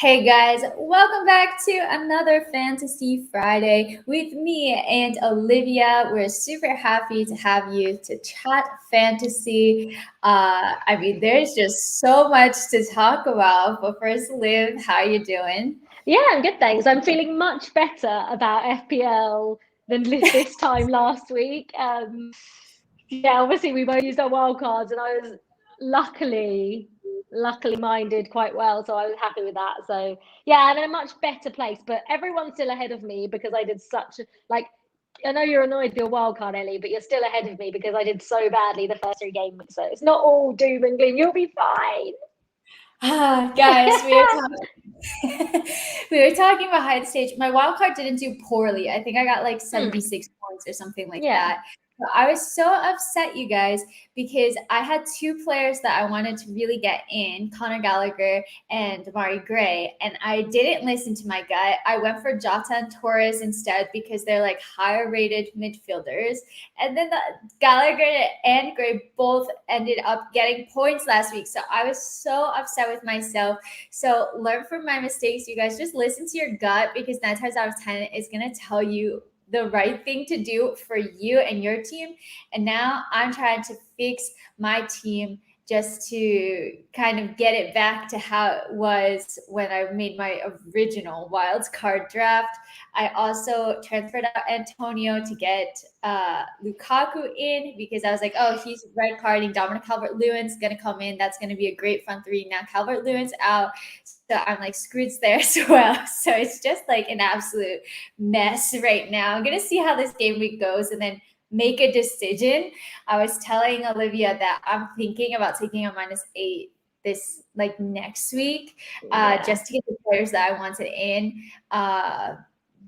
Hey guys, welcome back to another Fantasy Friday with me and Olivia. We're super happy to have you to chat fantasy. There's just so much to talk about. But first, Liv, how are you doing? Yeah, I'm good, thanks. I'm feeling much better about FPL than this time last week. Yeah, obviously we both used our wild cards, and I was luckily minded quite well, so I was happy with that. So yeah, I'm in a much better place. But everyone's still ahead of me because I did like. I know you're annoyed with your wild card, Ellie, but you're still ahead of me because I did so badly the first 3 games. So it's not all doom and gloom. You'll be fine. Guys, we were talking behind stage. My wild card didn't do poorly. I think I got like 76 points or something like Yeah. that. But I was so upset, you guys, because I had two players that I wanted to really get in, Conor Gallagher and Damari Gray, and I didn't listen to my gut. I went for Jota and Torres instead because they're like higher rated midfielders. And then the Gallagher and Gray both ended up getting points last week. So I was so upset with myself. So learn from my mistakes, you guys. Just listen to your gut because 9 times out of 10 is going to tell you the right thing to do for you and your team. And now I'm trying to fix my team just to kind of get it back to how it was when I made my original wild card draft. I also transferred out Antonio to get Lukaku in because I was like, oh, he's red carding. Dominic Calvert-Lewin's going to come in. That's going to be a great front three. Now Calvert-Lewin's out. So I'm like screwed there as well. So it's just like an absolute mess right now. I'm going to see how this game week goes and then make a decision. I was telling Olivia that I'm thinking about taking a -8 this like next week, just to get the players that I wanted in.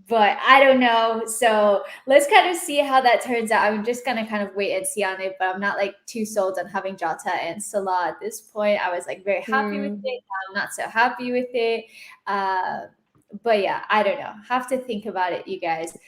But I don't know. So let's kind of see how that turns out. I'm just gonna kind of wait and see on it, but I'm not like too sold on having Jota and Salah at this point. I was like very happy with it. I'm not so happy with it. But yeah, I don't know. Have to think about it, you guys.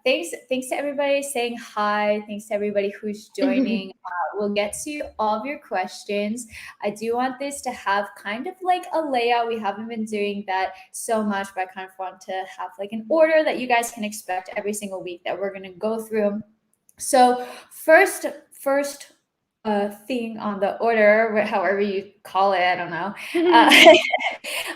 Thanks to everybody saying hi. Thanks to everybody who's joining. We'll get to all of your questions. I do want this to have kind of like a layout. We haven't been doing that so much, but I kind of want to have like an order that you guys can expect every single week that we're gonna go through. So first thing on the order, however you call it, I don't know.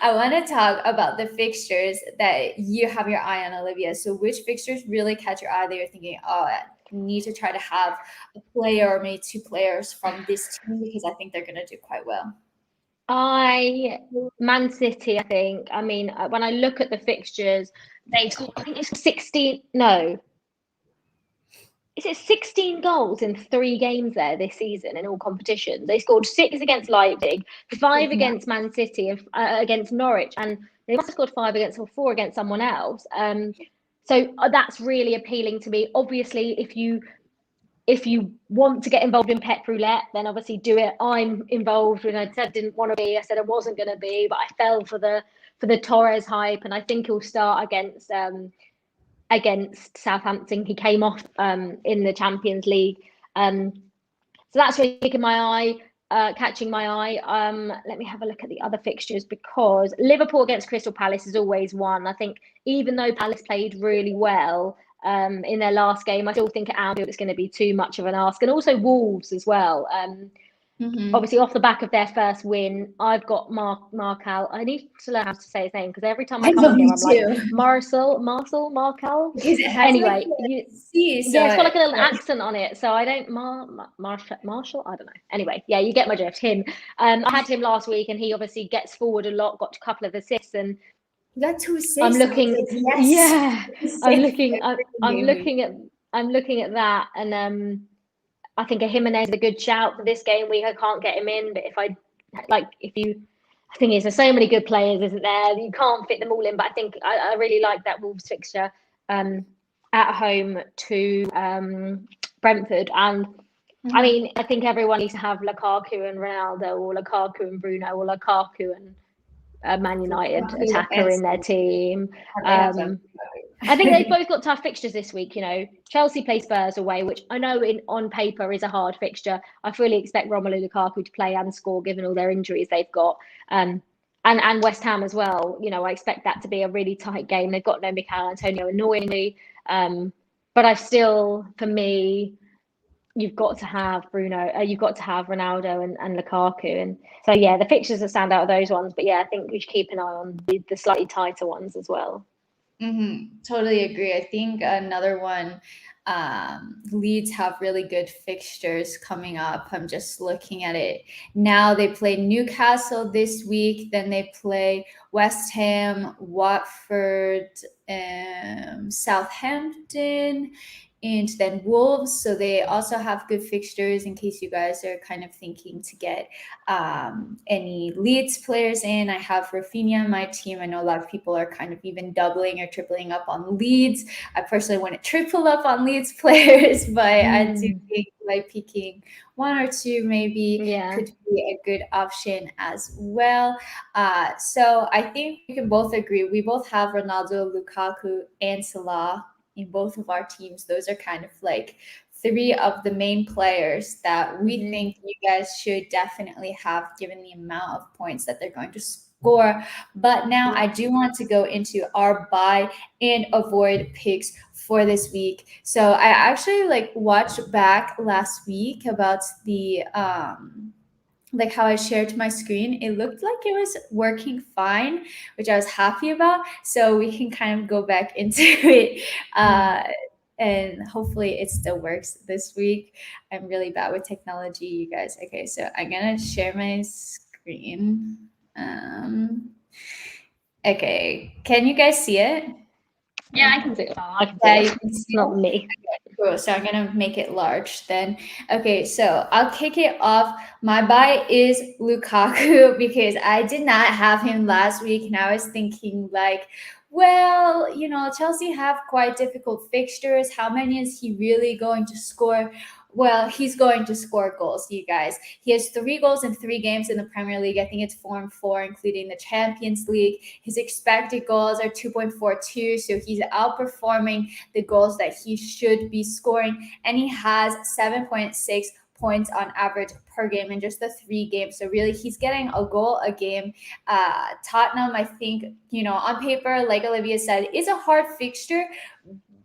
I want to talk about the fixtures that you have your eye on, Olivia. So which fixtures really catch your eye that you're thinking, oh, I need to try to have a player or maybe two players from this team because I think they're going to do quite well. Man City, I think. I mean, when I look at the fixtures, I think it's 16. No, is it 16 goals in 3 games there this season in all competitions? They scored 6 against Leipzig, 5 against Man City, against Norwich, and they must have scored 5 against or 4 against someone else. So that's really appealing to me. Obviously, if you want to get involved in Pep Roulette, then obviously do it. I'm involved, and I said I didn't want to be. I said I wasn't going to be, but I fell for the Torres hype, and I think he'll start against Southampton. He came off in the Champions League. So that's really catching my eye. Let me have a look at the other fixtures because Liverpool against Crystal Palace is always one. I think even though Palace played really well in their last game, I still think at Anfield it's going to be too much of an ask. And also Wolves as well. Obviously, off the back of their first win, I've got Marcal. I need to learn how to say his name because every time I come on here, I'm like Marcel. Because it has anyway, it's got like a little accent on it, so I don't Marshall. I don't know. Anyway, yeah, you get my drift. Him. I had him last week, and he obviously gets forward a lot. Got a couple of assists, and you got 2 assists. I'm looking. Yes. Yeah, I'm looking at that, and I think a Jimenez is a good shout for this game week. I can't get him in, but I think there's so many good players, isn't there? You can't fit them all in, but I think I really like that Wolves fixture at home to Brentford. And I mean, I think everyone needs to have Lukaku and Ronaldo, or Lukaku and Bruno, or Lukaku and Man United attacker in their team. I think they've both got tough fixtures this week. You know, Chelsea play Spurs away, which I know on paper is a hard fixture. I fully expect Romelu Lukaku to play and score given all their injuries they've got. and West Ham as well. You know, I expect that to be a really tight game. They've got no Mikel Antonio, annoyingly, but I still, for me, you've got to have Bruno, you've got to have Ronaldo and Lukaku, and so yeah, the fixtures that stand out are those ones. But yeah, I think we should keep an eye on the slightly tighter ones as well. Totally agree. I think another one, Leeds have really good fixtures coming up. I'm just looking at it now. They play Newcastle this week, then they play West Ham, Watford, Southampton, and then Wolves. So they also have good fixtures in case you guys are kind of thinking to get any Leeds players in. I have Rafinha in my team. I know a lot of people are kind of even doubling or tripling up on Leeds. I personally want to triple up on Leeds players, but I do think like picking one or two maybe could be a good option as well. So I think we can both agree. We both have Ronaldo, Lukaku, and Salah in both of our teams. Those are kind of like three of the main players that we think you guys should definitely have, given the amount of points that they're going to score. But now I do want to go into our buy and avoid picks for this week. So I actually like watched back last week about the like how I shared my screen. It looked like it was working fine, which I was happy about. So we can kind of go back into it. And hopefully it still works this week. I'm really bad with technology, you guys. Okay, so I'm gonna share my screen. Okay, can you guys see it? Yeah, I can see it. I can see it. You can see not me. Okay, cool. So I'm gonna make it large then. Okay, so I'll kick it off. My buy is Lukaku because I did not have him last week, and I was thinking like, well, you know, Chelsea have quite difficult fixtures. How many is he really going to score? Well, he's going to score goals, you guys. He has 3 goals in 3 games in the Premier League. I think it's 4 and 4, including the Champions League. His expected goals are 2.42, so he's outperforming the goals that he should be scoring. And he has 7.6 points on average per game in just the 3 games. So really, he's getting a goal a game. Tottenham, I think, you know, on paper, like Olivia said, is a hard fixture.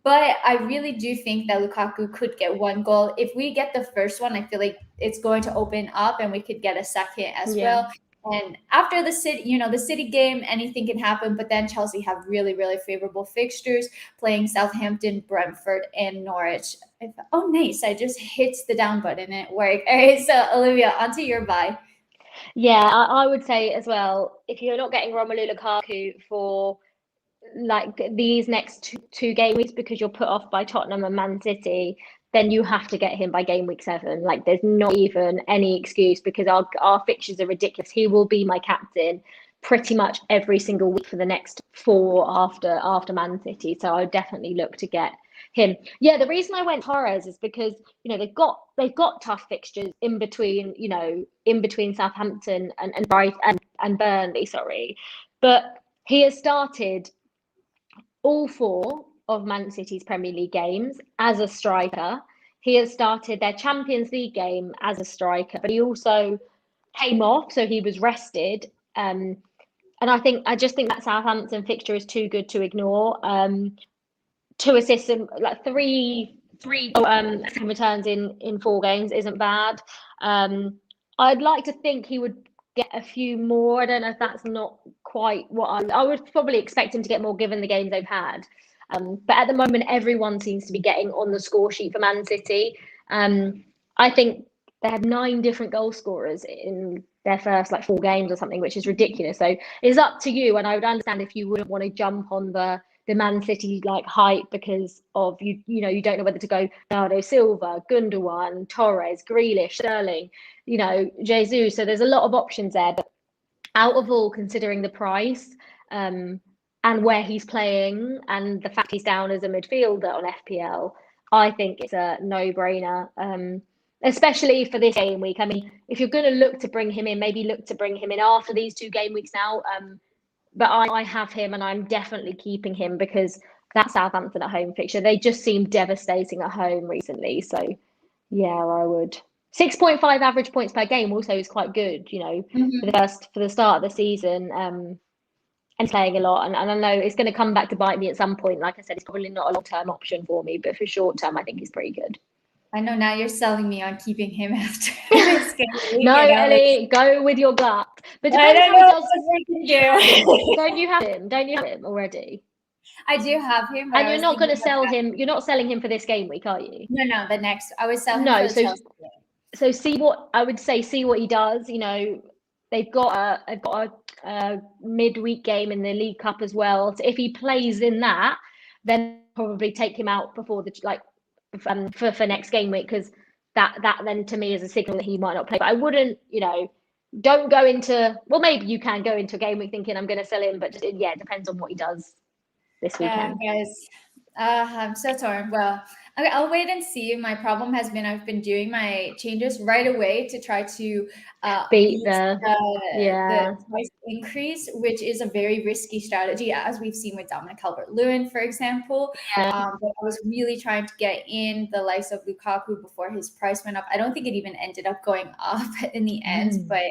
But I really do think that Lukaku could get 1 goal. If we get the first one, I feel like it's going to open up and we could get a second as well. And after the City game, anything can happen. But then Chelsea have really, really favorable fixtures, playing Southampton, Brentford, and Norwich. Oh, nice. I just hit the down button and it worked. All right, so Olivia, onto your buy. Yeah, I would say as well, if you're not getting Romelu Lukaku for like these next two game weeks because you're put off by Tottenham and Man City, then you have to get him by game week 7. Like there's not even any excuse because our fixtures are ridiculous. He will be my captain pretty much every single week for the next 4 after Man City. So I would definitely look to get him. Yeah, the reason I went Torres is because, you know, they've got tough fixtures in between Southampton and Brighton and Burnley, sorry. But he has started all 4 of Man City's Premier League games as a striker. He has started their Champions League game as a striker, but he also came off, so he was rested. And I just think that Southampton fixture is too good to ignore. 2 assists and like three returns in 4 games isn't bad. I'd like to think he would get a few more. I don't know if that's not quite what I would probably expect him to get more given the games they've had. But at the moment, everyone seems to be getting on the score sheet for Man City. I think they had 9 different goal scorers in their first 4 games or something, which is ridiculous. So it's up to you. And I would understand if you wouldn't want to jump on the Man City hype because of you don't know whether to go Bernardo Silva, Gundogan, Torres, Grealish, Sterling, Jesus. So there's a lot of options there. But out of all, considering the price and where he's playing and the fact he's down as a midfielder on FPL, I think it's a no-brainer. Especially for this game week. I mean, if you're going to look to bring him in, maybe look to bring him in after these 2 game weeks now. But I have him and I'm definitely keeping him because that Southampton at home fixture, they just seem devastating at home recently. So, yeah, I would 6.5 average points per game also is quite good, you know, for the start of the season, and playing a lot. And I know it's going to come back to bite me at some point. Like I said, it's probably not a long-term option for me, but for short-term, I think he's pretty good. I know now you're selling me on keeping him after this game. No, Ellie, go with your gut. But I depends don't how know it does. what we can do. Don't you have him? Don't you have him already? I do have him, but And you're not going to sell him. You're not selling him for this game week, are you? No, the next. I would sell him for the Chelsea game. So see what I would say. See what he does. You know, they've got a midweek game in the League Cup as well. So if he plays in that, then probably take him out before the for next game week, because that then to me is a signal that he might not play. But I wouldn't, you know, don't go into, well, maybe you can go into a game week thinking I'm going to sell him, but just, yeah, it depends on what he does this weekend. Guys, I'm so torn. Well, okay, I'll wait and see. My problem has been I've been doing my changes right away to try to beat the price increase, which is a very risky strategy, as we've seen with Dominic Calvert-Lewin, for example. But I was really trying to get in the likes of Lukaku before his price went up. I don't think it even ended up going up in the end, but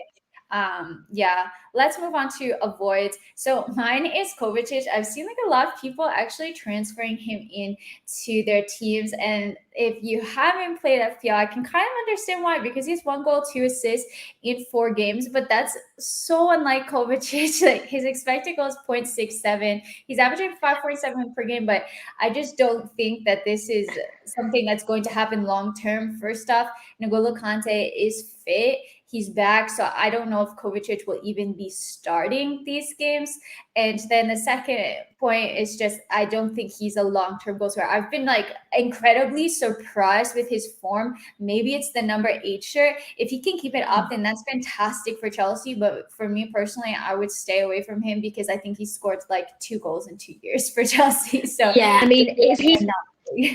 yeah, let's move on to avoids. So mine is Kovacic. I've seen like a lot of people actually transferring him in to their teams, and if you haven't played FPL, I can kind of understand why, because he's 1 goal, 2 assists in 4 games, but that's so unlike Kovacic. Like his expected goal is 0.67. He's averaging 5.7 per game, but I just don't think that this is something that's going to happen long term. First off, N'Golo Kante is fit. He's back, so I don't know if Kovacic will even be starting these games. And then the second point is just I don't think he's a long-term goal scorer. I've been like incredibly surprised with his form. Maybe it's the number 8 shirt. If he can keep it up, then that's fantastic for Chelsea. But for me personally, I would stay away from him because I think he scored like 2 goals in 2 years for Chelsea. So yeah, I mean, he's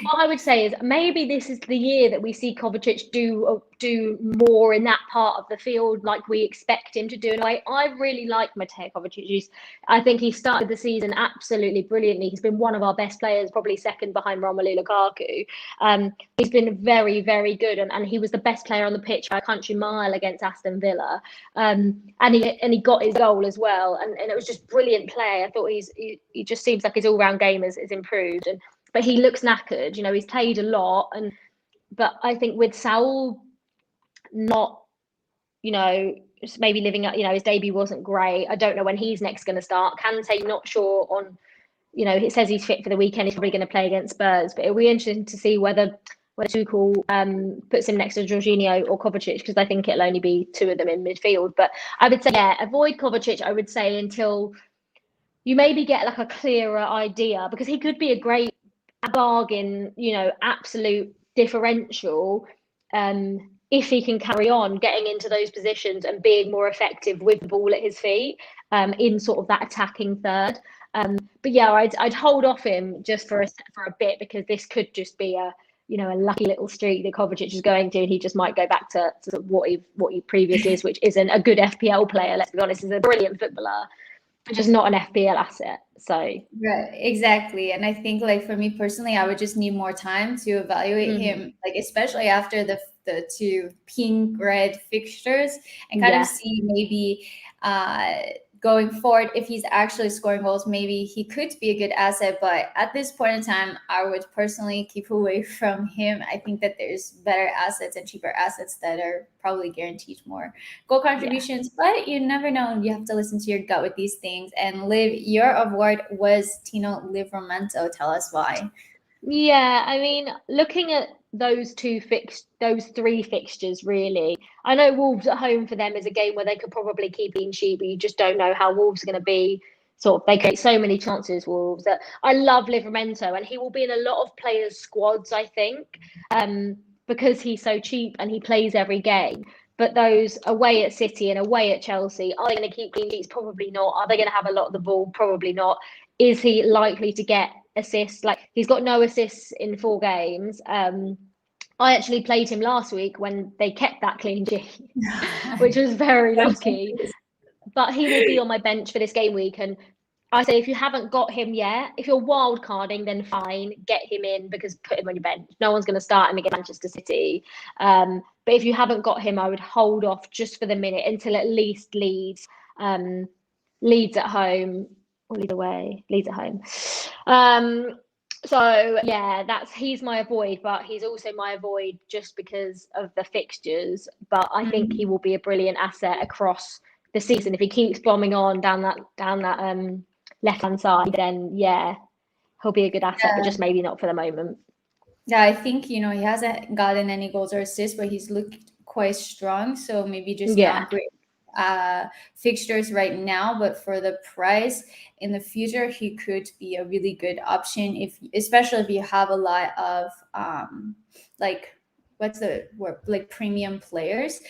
what I would say is maybe this is the year that we see Kovacic do more in that part of the field like we expect him to do. And I really like Mateo Kovacic. I think he started the season absolutely brilliantly. He's been one of our best players, probably second behind Romelu Lukaku. He's been very, very good, and he was the best player on the pitch by a country mile against Aston Villa. And he got his goal as well, and it was just brilliant play. I thought he just seems like his all-round game has improved, but he looks knackered. You know, he's played a lot, but I think with Saul not, you know, just maybe living up, you know, his debut wasn't great. I don't know when he's next going to start. Kante, not sure on, you know, it says he's fit for the weekend. He's probably going to play against Spurs, but it'll be interesting to see whether Tuchel puts him next to Jorginho or Kovacic, because I think it'll only be 2 of them in midfield. But I would say, yeah, avoid Kovacic, I would say, until you maybe get like a clearer idea, because he could be a great bargain, you know, absolute differential, if he can carry on getting into those positions and being more effective with the ball at his feet, in sort of that attacking third. But yeah, I'd hold off him just for a bit, because this could just be a lucky little streak that Kovacic is going to, and he just might go back to what he previously is, which isn't a good FPL player. Let's be honest, he's a brilliant footballer, just not an FPL asset. So right, exactly. And I think, like, for me personally, I would just need more time to evaluate him, like especially after the 2 pink red fixtures, and kind of see maybe going forward, if he's actually scoring goals, maybe he could be a good asset. But at this point in time, I would personally keep away from him. I think that there's better assets and cheaper assets that are probably guaranteed more goal contributions. But you never know. You have to listen to your gut with these things. And Liv, your award was Tino Livramento. Tell us why. Yeah, I mean, looking at those 3 fixtures, really, I know Wolves at home for them is a game where they could probably keep clean sheet, but you just don't know how Wolves are going to be. Sort of, they create so many chances, Wolves. That I love Livramento, and he will be in a lot of players' squads, I think, because he's so cheap and he plays every game. But those away at City and away at Chelsea, are they going to keep clean sheets? Probably not. Are they going to have a lot of the ball? Probably not. Is he likely to get assists? Like, he's got no assists in 4 games. I actually played him last week when they kept that clean sheet, which was very lucky. But he will be on my bench for this game week, and I say if you haven't got him yet, if you're wild carding, then fine, get him in because put him on your bench. No one's going to start him against Manchester City. But if you haven't got him, I would hold off just for the minute until at least Leeds at home or Leeds away, Leeds at home. So yeah, he's my avoid, but he's also my avoid just because of the fixtures. But I think he will be a brilliant asset across the season if he keeps bombing on down that left-hand side. Then yeah, he'll be a good asset, but just maybe not for the moment. Yeah, I think he hasn't gotten any goals or assists, but he's looked quite strong. So maybe just not great fixtures right now, but for the price in the future, he could be a really good option especially if you have a lot of what's the word, like premium players,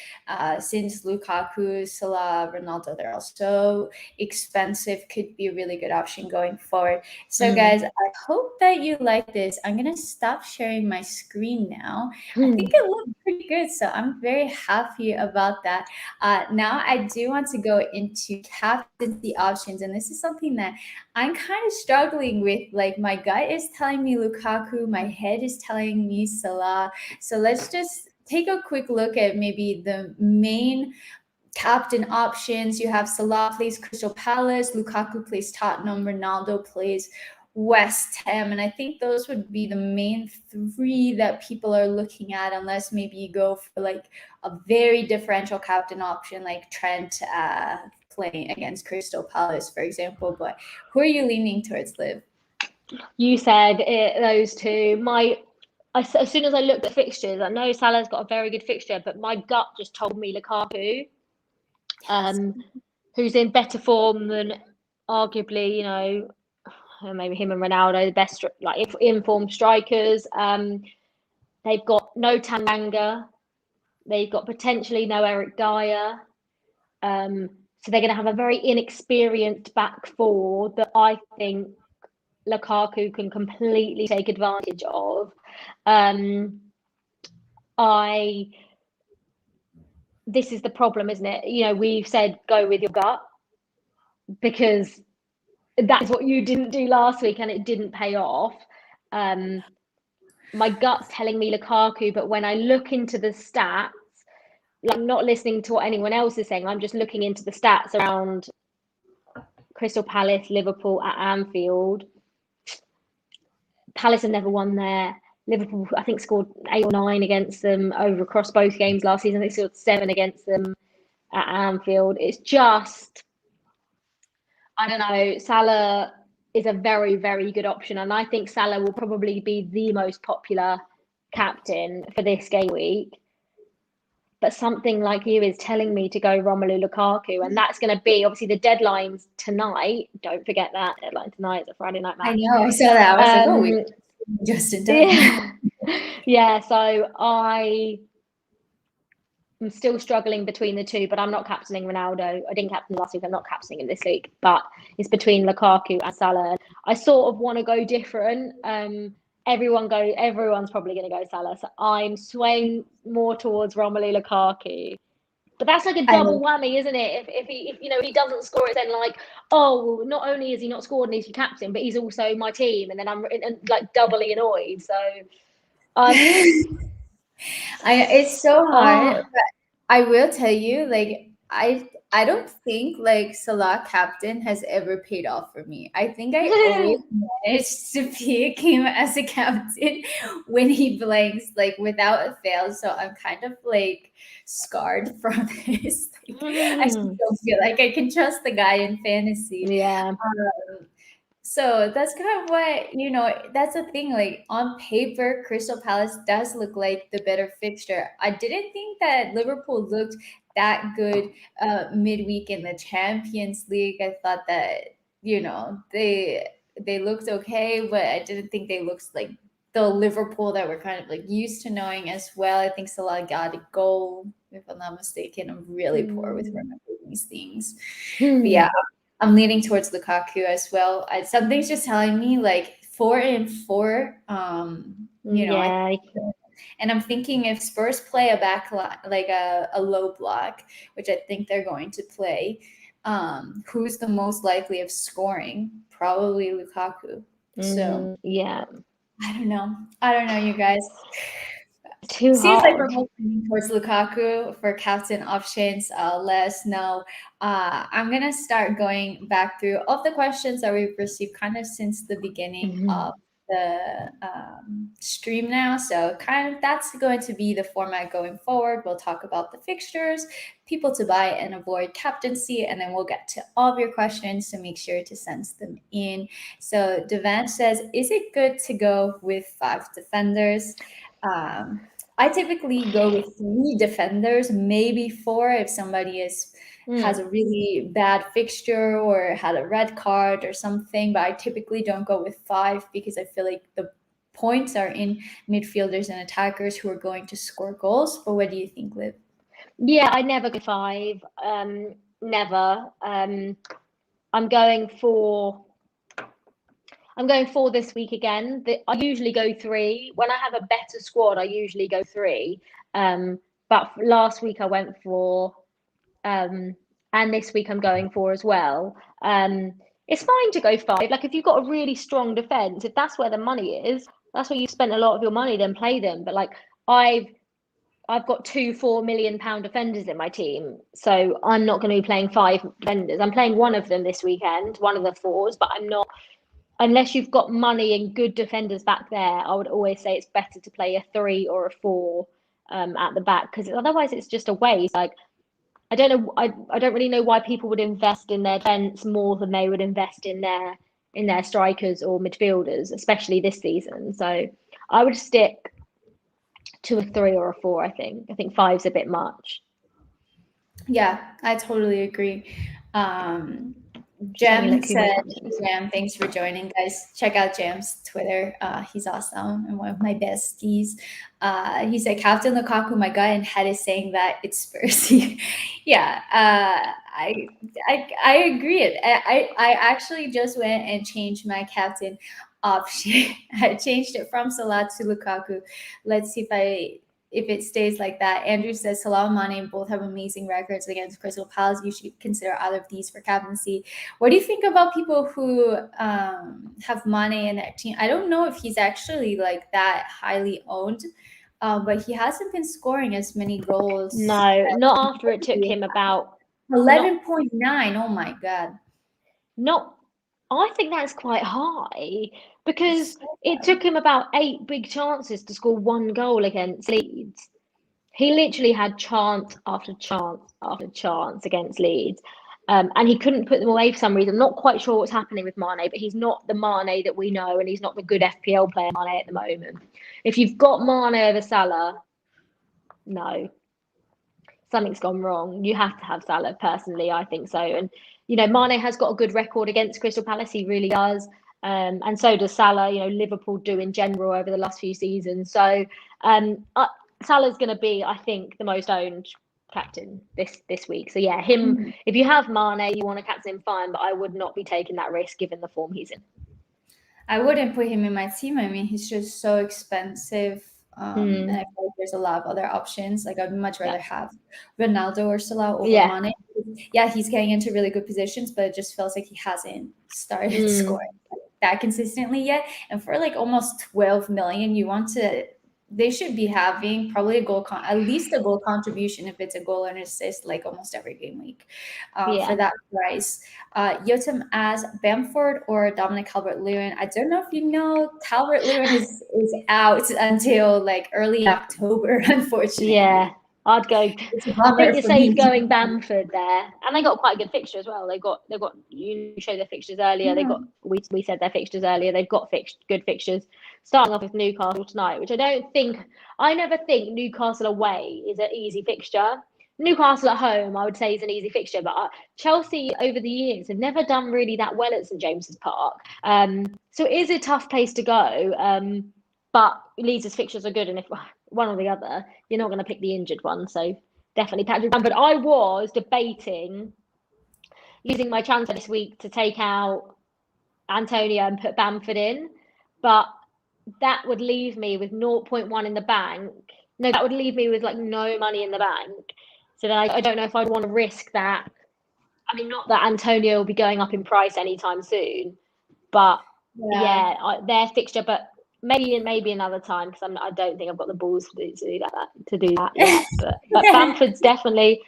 since Lukaku, Salah, Ronaldo, they're all so expensive, could be a really good option going forward. So guys, I hope that you like this. I'm going to stop sharing my screen now. I think it looked pretty good, so I'm very happy about that. Now I do want to go into captaincy options, and this is something that I'm kind of struggling with. Like, my gut is telling me Lukaku, my head is telling me Salah. So let's just take a quick look at maybe the main captain options. You have Salah plays Crystal Palace, Lukaku plays Tottenham, Ronaldo plays West Ham, and I think those would be the main three that people are looking at, unless maybe you go for like a very differential captain option like Trent playing against Crystal Palace, for example. But who are you leaning towards, Liv? You said those two. As soon as I looked at fixtures, I know Salah's got a very good fixture, but my gut just told me Lukaku, who's in better form than arguably, maybe him and Ronaldo, the best informed strikers. They've got no Tanganga. They've got potentially no Eric Dyer. So they're going to have a very inexperienced back four that I think Lukaku can completely take advantage of. This is the problem, isn't it? We've said go with your gut because that's what you didn't do last week and it didn't pay off. My gut's telling me Lukaku, but when I look into the stats, I'm not listening to what anyone else is saying. I'm just looking into the stats around Crystal Palace, Liverpool at Anfield. Palace have never won there. Liverpool, I think, scored 8 or 9 against them across both games last season. They scored 7 against them at Anfield. It's just, I don't know. Salah is a very, very good option, and I think Salah will probably be the most popular captain for this game week. But something like you is telling me to go Romelu Lukaku, and that's going to be, obviously, the deadline's tonight. Don't forget that deadline tonight. It's a Friday night match. I know, I saw that. I was like, oh, we just in time. Yeah, so I'm still struggling between the two, but I'm not captaining Ronaldo. I didn't captain last week. I'm not captaining him this week, but it's between Lukaku and Salah. I sort of want to go different. Everyone's probably going to go Salah. So I'm swaying more towards Romelu Lukaku. But that's like a double whammy, isn't it? If he doesn't score, it's then like, oh, not only is he not scored and he's your captain, but he's also my team, and then I'm like doubly annoyed. So it's so hard. But I will tell you, like, I don't think like Salah captain has ever paid off for me. I think I always managed to pick him as a captain when he blanks, like without a fail. So I'm kind of like scarred from this. I just don't feel like I can trust the guy in fantasy. Yeah. So that's kind of what, that's the thing. Like, on paper, Crystal Palace does look like the better fixture. I didn't think that Liverpool looked that good midweek in the Champions League. I thought that, they looked okay, but I didn't think they looked like the Liverpool that we're kind of like used to knowing as well. I think Salah got a goal, if I'm not mistaken. I'm really poor with remembering these things. But yeah, I'm leaning towards Lukaku as well. Something's just telling me like 4 and 4. And I'm thinking if Spurs play a back line, like a low block, which I think they're going to play, who's the most likely of scoring? Probably Lukaku. So yeah, I don't know, you guys. too Seems like hard. we're both leaning towards Lukaku for captain options. Let us know. I'm gonna start going back through all of the questions that we've received kind of since the beginning of the stream now. So kind of that's going to be the format going forward. We'll talk about the fixtures, people to buy and avoid captaincy, and then we'll get to all of your questions. So make sure to send them in. So Devan says, is it good to go with 5 defenders? I typically go with 3 defenders, maybe 4 if somebody has a really bad fixture or had a red card or something. But I typically don't go with 5 because I feel like the points are in midfielders and attackers who are going to score goals. But what do you think, Liv? Yeah, I never go 5. Never. I'm going for this week again. I usually go 3. When I have a better squad, I usually go 3. But last week I went 4. And this week I'm going 4 as well. It's fine to go 5. Like if you've got a really strong defense, if that's where the money is, that's where you've spent a lot of your money, then play them. But like I've got 2 £4 million defenders in my team, so I'm not going to be playing 5 defenders. I'm playing one of them this weekend, one of the 4s, but I'm not. Unless you've got money and good defenders back there, I would always say it's better to play a 3 or a 4 at the back, because otherwise it's just a waste. Like I don't know, I don't really know why people would invest in their defense more than they would invest in their strikers or midfielders, especially this season. So I would stick to a 3 or a 4. I think 5's a bit much. Yeah, I totally agree. Jem said, Jam, thanks for joining, guys. Check out Jam's Twitter. He's awesome and one of my besties. He said, Captain Lukaku, my gut and head is saying that it's Spursy. Yeah, I agree. I actually just went and changed my captain option. I changed it from Salah to Lukaku. Let's see if it stays like that. Andrew says Salah and Mane both have amazing records against Crystal Palace. You should consider either of these for captaincy. What do you think about people who have Mane in their team? I don't know if he's actually like that highly owned, but he hasn't been scoring as many goals. No, not after it took him about 11.9. Oh my God. I think that's quite high because it took him about 8 big chances to score 1 goal against Leeds. He literally had chance after chance after chance against Leeds. And he couldn't put them away for some reason. I'm not quite sure what's happening with Mane, but he's not the Mane that we know, and he's not the good FPL player Mane at the moment. If you've got Mane over Salah, no. Something's gone wrong. You have to have Salah, personally, I think so. And, Mane has got a good record against Crystal Palace. He really does. And so does Salah. Liverpool do in general over the last few seasons. So Salah's going to be, I think, the most owned captain this week. So yeah, him. If you have Mane, you want to captain him, fine. But I would not be taking that risk given the form he's in. I wouldn't put him in my team. I mean, he's just so expensive. And I feel like there's a lot of other options. Like I'd much rather have Ronaldo or Salah over Mane. Yeah, he's getting into really good positions, but it just feels like he hasn't started scoring that consistently yet. And for like almost 12 million, they should be having probably at least a goal contribution if it's a goal and assist like almost every game week for that price. Yotam asks Bamford or Dominic Calvert-Lewin. I don't know if you know, Calvert-Lewin is out until like early October, unfortunately. Yeah, I'd go. I think you're safe going Bamford there, and they got quite a good fixture as well. They got. You showed their fixtures earlier. They got. We said their fixtures earlier. They've got good fixtures. Starting off with Newcastle tonight, which I never think Newcastle away is an easy fixture. Newcastle at home, I would say, is an easy fixture, but Chelsea over the years have never done really that well at St James's Park. So it is a tough place to go. But Leeds' fixtures are good, and if one or the other, you're not going to pick the injured one. So definitely Patrick Bamford. I was debating using my transfer this week to take out Antonio and put Bamford in, but that would leave me with 0.1 in the bank. No, that would leave me with like no money in the bank. So then I don't know if I'd want to risk that I mean, not that Antonio will be going up in price anytime soon, but their fixture. But maybe another time, because I don't think I've got the balls to do that yet. But Bamford's definitely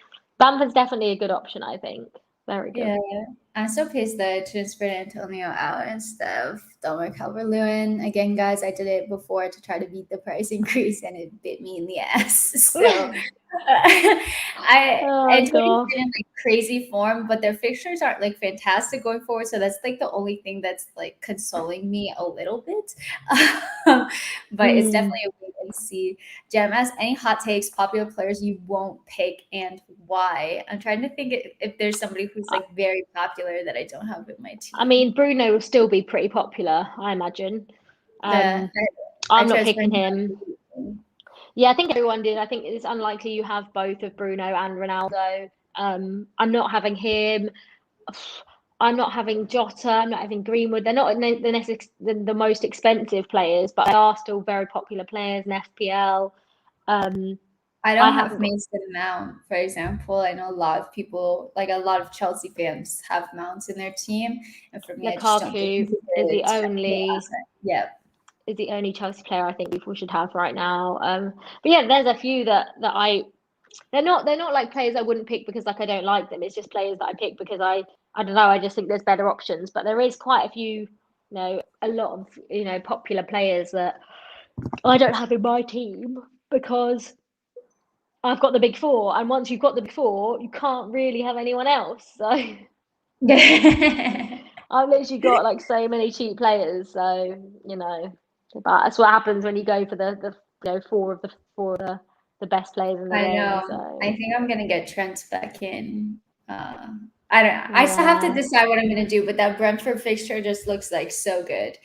a good option. I think very good. Yeah, I'm so pissed that I transferred Antonio out instead of Dominic Calvert-Lewin. Again, guys, I did it before to try to beat the price increase, and it bit me in the ass. So Antonio's been in like crazy form, but their fixtures aren't like fantastic going forward. So that's like the only thing that's like consoling me a little bit. But it's definitely a wait and see. Jem, as any hot takes, popular players you won't pick and why? I'm trying to think if there's somebody who's like very popular that I don't have in my team. I mean, Bruno will still be pretty popular, I imagine. I'm not picking him. Yeah, I think everyone did. I think it's unlikely you have both of Bruno and Ronaldo. I'm not having him. I'm not having Jota. I'm not having Greenwood. They're not the most expensive players, but they are still very popular players in FPL. I don't have Mason Mount, for example. I know a lot of people, like a lot of Chelsea fans, have Mounts in their team, and for me, Lukaku I just don't think is the only. Yeah. Is the only Chelsea player I think people should have right now. But yeah, there's a few that they're not like players I wouldn't pick because like I don't like them. It's just players that I pick because I don't know. I just think there's better options. But there is quite a few, a lot of popular players that I don't have in my team because I've got the big four, and once you've got the big four, you can't really have anyone else. So I've literally got like so many cheap players. So but that's what happens when you go for the four of the best players in the game. I know. So. I think I'm gonna get Trent back in. I don't know. I still have to decide what I'm gonna do, but that Brentford fixture just looks like so good.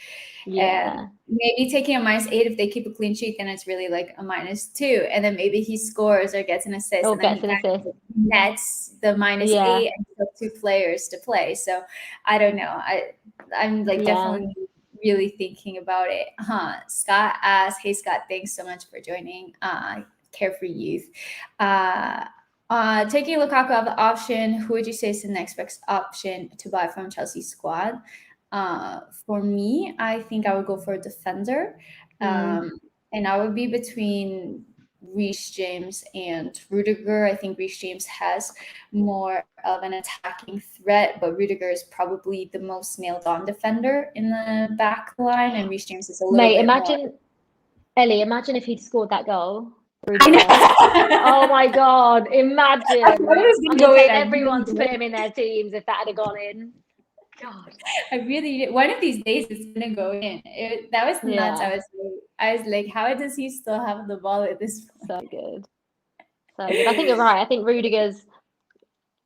Yeah. And maybe taking a -8 if they keep a clean sheet, then it's really like a -2. And then maybe he scores or gets an assist, and then he nets the -8 and still 2 players to play. So I don't know. I'm like definitely really thinking about it. Scott asks, hey Scott, thanks so much for joining Carefree Youth. Taking Lukaku out of the option, who would you say is the next best option to buy from Chelsea's squad? For me, I think I would go for a defender. And I would be between Reece James and Rudiger. I think Reece James has more of an attacking threat, but Rudiger is probably the most nailed-on defender in the back line, and Reece James is a little bit more. Ellie, imagine if he'd scored that goal. Oh my God, imagine. I take everyone to put him in their teams if that had gone in. God. I really, one of these days it's gonna go in. That was nuts. I was like, how does he still have the ball at this point? So good. I think you're right. I think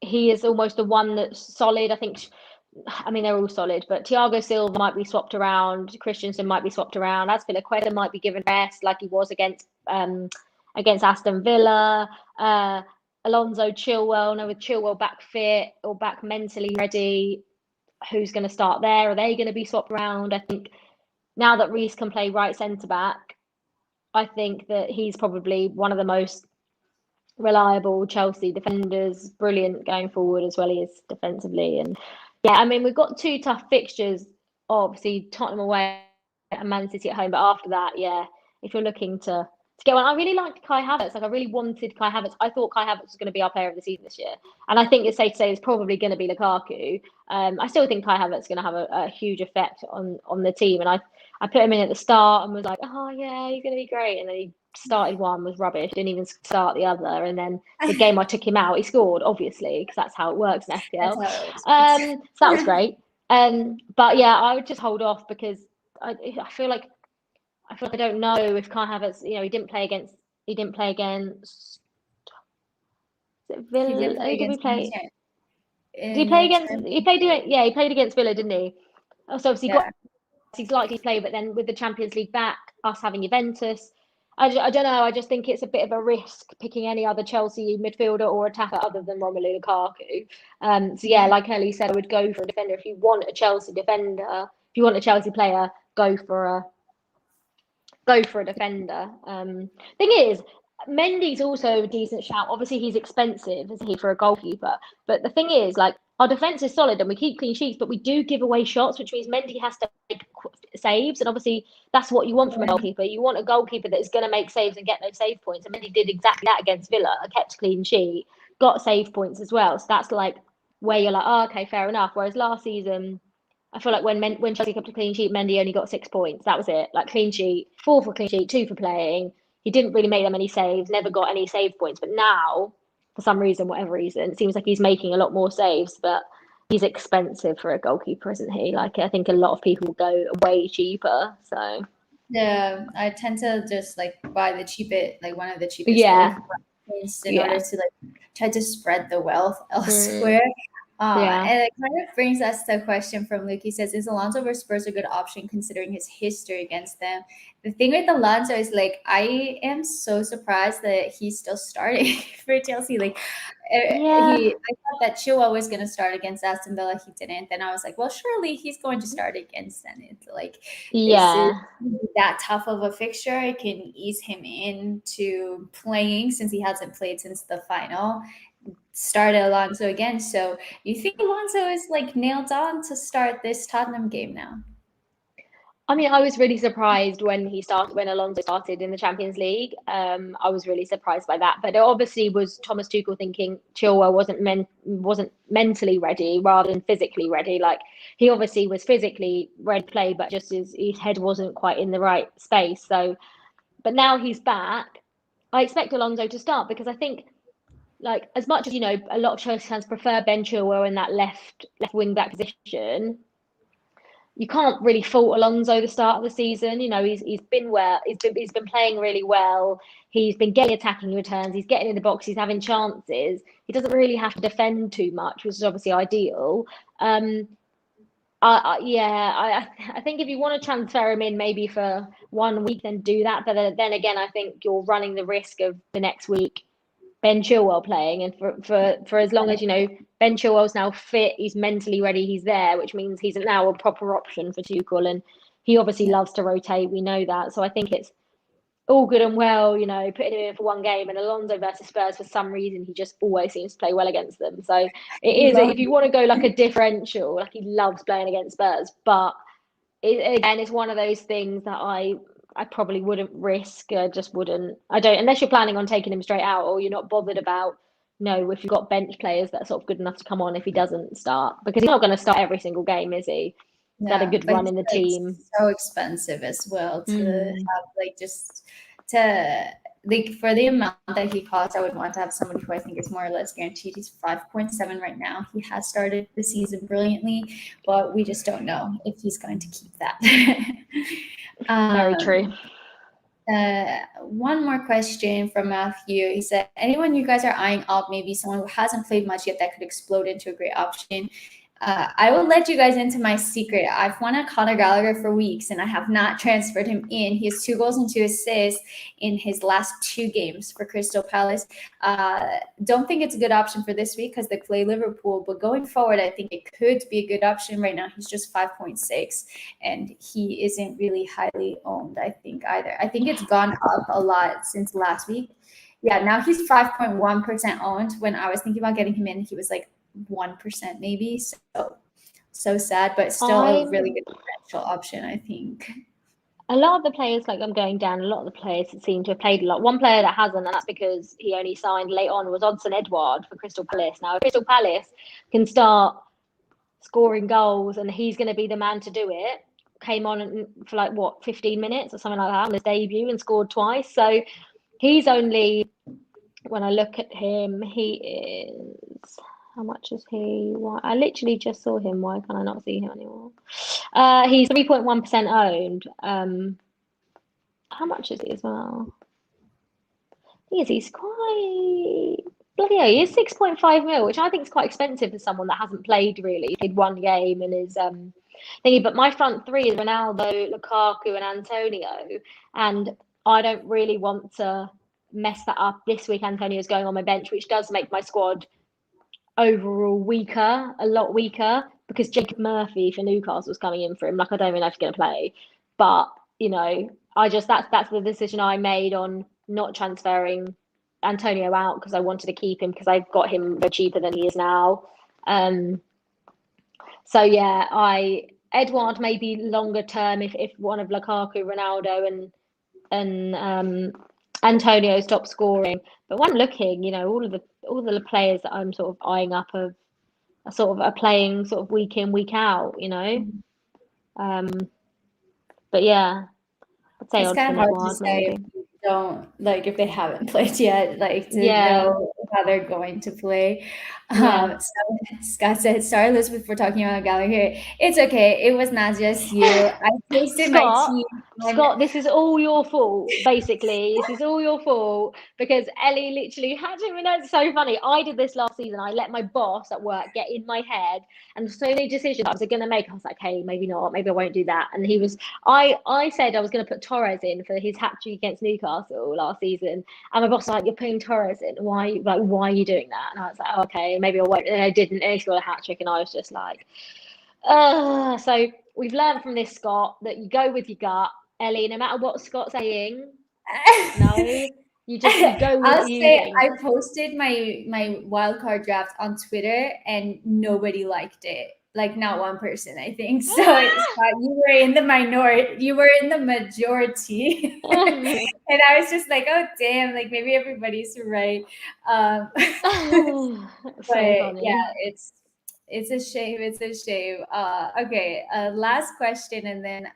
he is almost the one that's solid. I mean, they're all solid, but Thiago Silva might be swapped around. Christensen might be swapped around. Azpilicueta might be given rest like he was against Aston Villa. Alonso Chilwell, with Chilwell back fit or back mentally ready, who's going to start there? Are they going to be swapped around? I think now that Reece can play right centre back, I think that he's probably one of the most reliable Chelsea defenders, brilliant going forward as well as defensively. And yeah, I mean, we've got 2 tough fixtures, obviously Tottenham away and Man City at home, but after that, if you're looking to get one, I really liked Kai Havertz. Like I really wanted Kai Havertz. I thought Kai Havertz was going to be our player of the season this year, and I think it's safe to say it's probably going to be Lukaku. I still think Kai Havertz is going to have a huge effect on the team, and I put him in at the start and was like, oh yeah, he's going to be great, and then he started one, was rubbish, didn't even start the other, and then the game I took him out, he scored, obviously, because that's how it works in FPL. So that was great. But yeah, I would just hold off because I feel like I don't know if Kai Havertz, he didn't play against Villa. He played against Villa, didn't he? So obviously he's likely to play, but then with the Champions League back, us having Juventus, I don't know. I just think it's a bit of a risk picking any other Chelsea midfielder or attacker other than Romelu Lukaku. So yeah, like Ellie said, I would go for a defender. If you want a Chelsea defender, if you want a Chelsea player, go for a defender. Thing is, Mendy's also a decent shout. Obviously, he's expensive, isn't he, for a goalkeeper? But the thing is, like, our defense is solid and we keep clean sheets, but we do give away shots, which means Mendy has to make saves. And obviously, that's what you want from a goalkeeper. You want a goalkeeper that is going to make saves and get those save points. And Mendy did exactly that against Villa. Kept clean sheet, got save points as well. So that's like where you're like, oh, okay, fair enough. Whereas last season, I feel like when Chelsea kept a clean sheet, Mendy only got 6 points. That was it. Like clean sheet, 4 for clean sheet, 2 for playing. He didn't really make that many saves, never got any save points. But now, for some reason, whatever reason, it seems like he's making a lot more saves, but he's expensive for a goalkeeper, isn't he? Like, I think a lot of people go way cheaper. So yeah, I tend to just like buy the cheapest, like one of the cheapest goalkeepers in order to like try to spread the wealth elsewhere. And it kind of brings us to a question from Luke. He says, is Alonso versus Spurs a good option considering his history against them? The thing with Alonso is like, I am so surprised that he's still starting for Chelsea. Like, I thought that Chilwell was going to start against Aston Villa. He didn't. Then I was like, well, surely he's going to start against Zenit. Like, this is that tough of a fixture. It can ease him into playing since he hasn't played since the final. Started Alonso again. So you think Alonso is like nailed on to start this Tottenham game now? I mean, I was really surprised when Alonso started in the Champions League. I was really surprised by that. But it obviously was Thomas Tuchel thinking Chilwell wasn't mentally ready rather than physically ready. Like he obviously was physically ready to play, but just his head wasn't quite in the right space. So, but now he's back. I expect Alonso to start because I think, like, as much as, you know, a lot of Chelsea fans prefer Ben Chilwell in that left wing back position, you can't really fault Alonso the start of the season. You know, he's been playing really well. He's been getting attacking returns. He's getting in the box. He's having chances. He doesn't really have to defend too much, which is obviously ideal. I think if you want to transfer him in maybe for 1 week, then do that. But then again, I think you're running the risk of the next week Ben Chilwell playing, and for as long as, you know, Ben Chilwell's now fit, he's mentally ready, he's there, which means he's now a proper option for Tuchel, and he obviously loves to rotate, we know that. So I think it's all good and well, you know, putting him in for one game. And Alonso versus Spurs, for some reason, he just always seems to play well against them. So it is, if you want to go like a differential, like he loves playing against Spurs, but it's one of those things that I probably wouldn't risk. I just wouldn't. I don't, unless you're planning on taking him straight out, or you're not bothered about, if you've got bench players that are sort of good enough to come on if he doesn't start, because he's not going to start every single game, is he? He's had a good run in the team. So expensive as well to have, like, just to, like, for the amount that he costs, I would want to have somebody who I think is more or less guaranteed. He's 5.7 right now. He has started the season brilliantly, but we just don't know if he's going to keep that. Very true. One more question from Matthew. He said, anyone you guys are eyeing up, maybe someone who hasn't played much yet that could explode into a great option? I will let you guys into my secret. I've wanted Conor Gallagher for weeks, and I have not transferred him in. He has 2 goals and 2 assists in his last 2 games for Crystal Palace. Don't think it's a good option for this week because they play Liverpool, but going forward, I think it could be a good option. Right now, he's just 5.6, and he isn't really highly owned, I think, either. I think it's gone up a lot since last week. Yeah, now he's 5.1% owned. When I was thinking about getting him in, he was like 1% maybe. So sad, but still a really good potential option, I think. A lot of the players, like, I'm going down, a lot of the players that seem to have played a lot. One player that hasn't, and that's because he only signed late on, was Odsonne Edouard for Crystal Palace. Now, if Crystal Palace can start scoring goals and he's going to be the man to do it, came on for like, 15 minutes or something like that on his debut and scored twice. So he's only, when I look at him, he is... How much is he? I literally just saw him. Why can I not see him anymore? He's 3.1% owned. How much is he as well? He's quite... Bloody hell, he is 6.5 mil, which I think is quite expensive for someone that hasn't played really. He played 1 game in his thingy. But my front 3 is Ronaldo, Lukaku, and Antonio. And I don't really want to mess that up. This week, Antonio's going on my bench, which does make my squad overall a lot weaker, because Jacob Murphy for Newcastle was coming in for him. Like, I don't even know if he's going to play, but that's the decision I made on not transferring Antonio out, because I wanted to keep him because I've got him cheaper than he is now. So yeah, Edouard maybe longer term if one of Lukaku, Ronaldo, and Antonio stop scoring. But when I'm looking, all the players that I'm sort of eyeing up are playing sort of week in, week out. But yeah, I'd say It's odd kind for of hard to Edouard say if maybe. you don't if they haven't played yet, to Yeah, know how they're going to play. yeah. So Scott said, "Sorry, Elizabeth, for talking about Gallagher. It's okay. It was not just you. I posted my Scott, team on." Scott, this is all your fault, basically. This is all your fault because Ellie literally had him, and it's so funny. I did this last season. I let my boss at work get in my head, and so many decisions I was going to make. I was like, hey, maybe not, maybe I won't do that. And I said I was going to put Torres in for his hat trick against Newcastle last season, and my boss was like, you're putting Torres in. Why are you doing that? And I was like, oh, okay, maybe I won't. And I didn't, and he scored a hat trick, and I was just like, so we've learned from this, Scott, that you go with your gut, Ellie. No matter what Scott's saying, no, you go with I'll what you say think. I posted my wildcard draft on Twitter and nobody liked it. Like not one person, I think. So Scott, you were in the minority. You were in the majority, and I was just like, "Oh damn!" Like maybe everybody's right. So But yeah, funny. it's a shame. It's a shame. Okay, last question, and then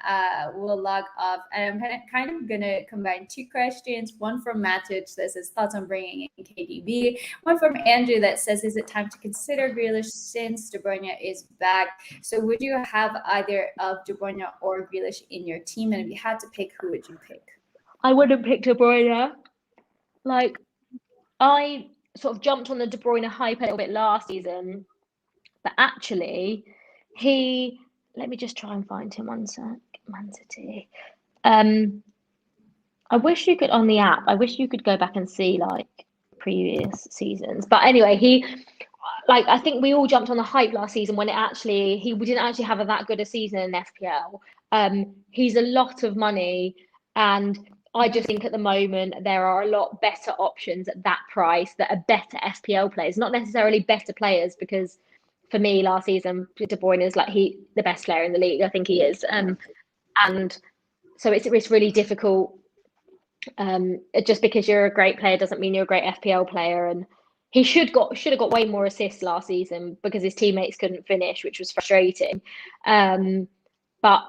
we'll log off. And I'm kind of gonna combine two questions. One from Matic that says thoughts on bringing in KDB. One from Andrew that says, is it time to consider Grealish since De Bruyne is back? So would you have either of De Bruyne or Grealish in your team? And if you had to pick, who would you pick? I wouldn't pick De Bruyne. Like, I sort of jumped on the De Bruyne hype a little bit last season, but actually, let me just try and find him one sec. Man City. I wish you could on the app. I wish you could go back and see previous seasons. But anyway, I think we all jumped on the hype last season when we didn't actually have that good a season in FPL. He's a lot of money, and I just think at the moment there are a lot better options at that price that are better FPL players, not necessarily better players, because for me last season De Bruyne is the best player in the league. I think he is, and so it's really difficult. Just because you're a great player doesn't mean you're a great FPL player, and he should have got way more assists last season because his teammates couldn't finish, which was frustrating. But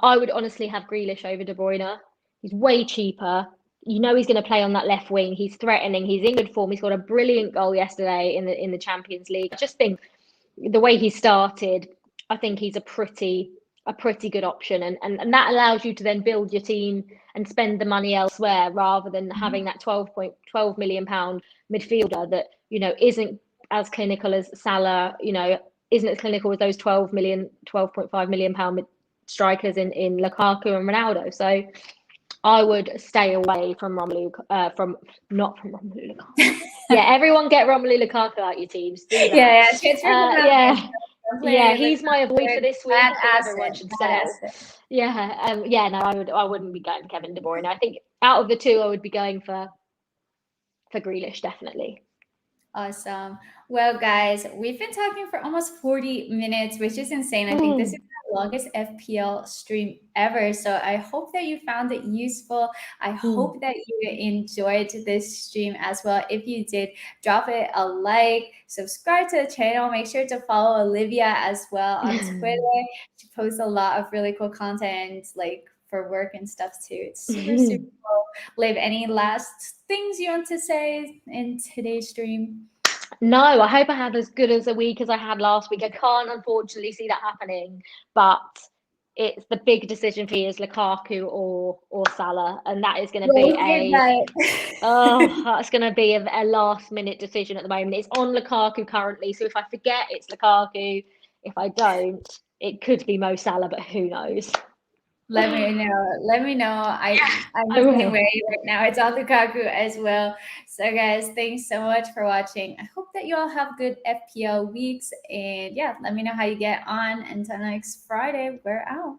I would honestly have Grealish over De Bruyne. He's way cheaper. He's going to play on that left wing. He's threatening. He's in good form. He's got a brilliant goal yesterday in the Champions League. I just think the way he started, I think he's a pretty good option, and that allows you to then build your team and spend the money elsewhere rather than having that 12 million pound midfielder that isn't as clinical as Salah, isn't as clinical as those 12.5 million pound strikers in Lukaku and Ronaldo. So I would stay away from Romelu, not from Romelu Lukaku. Yeah, everyone get Romelu Lukaku out your teams. Do that. Yeah, he's my avoid for this week. I think everyone should sell. Yeah, no, I wouldn't be going Kevin De Bruyne. I think out of the two, I would be going for Grealish, definitely. Awesome. Well, guys, we've been talking for almost 40 minutes, which is insane. I think this is the longest FPL stream ever. So I hope that you found it useful. I hope that you enjoyed this stream as well. If you did, drop it a like, subscribe to the channel. Make sure to follow Olivia as well on Twitter. She posts a lot of really cool content, for work and stuff too. It's super, super cool. Liv, any last things you want to say in today's stream? No, I hope I have as good as a week as I had last week. I can't unfortunately see that happening, but it's the big decision for me is Lukaku or Salah, and that is going to be that's going to be a last minute decision at the moment. It's on Lukaku currently, so if I forget, it's Lukaku. If I don't, it could be Mo Salah, but who knows? Let me know. I'm the same way right now. It's on Lukaku as well. So guys, thanks so much for watching. I hope that you all have good FPL weeks, and yeah, let me know how you get on. Until next Friday, we're out.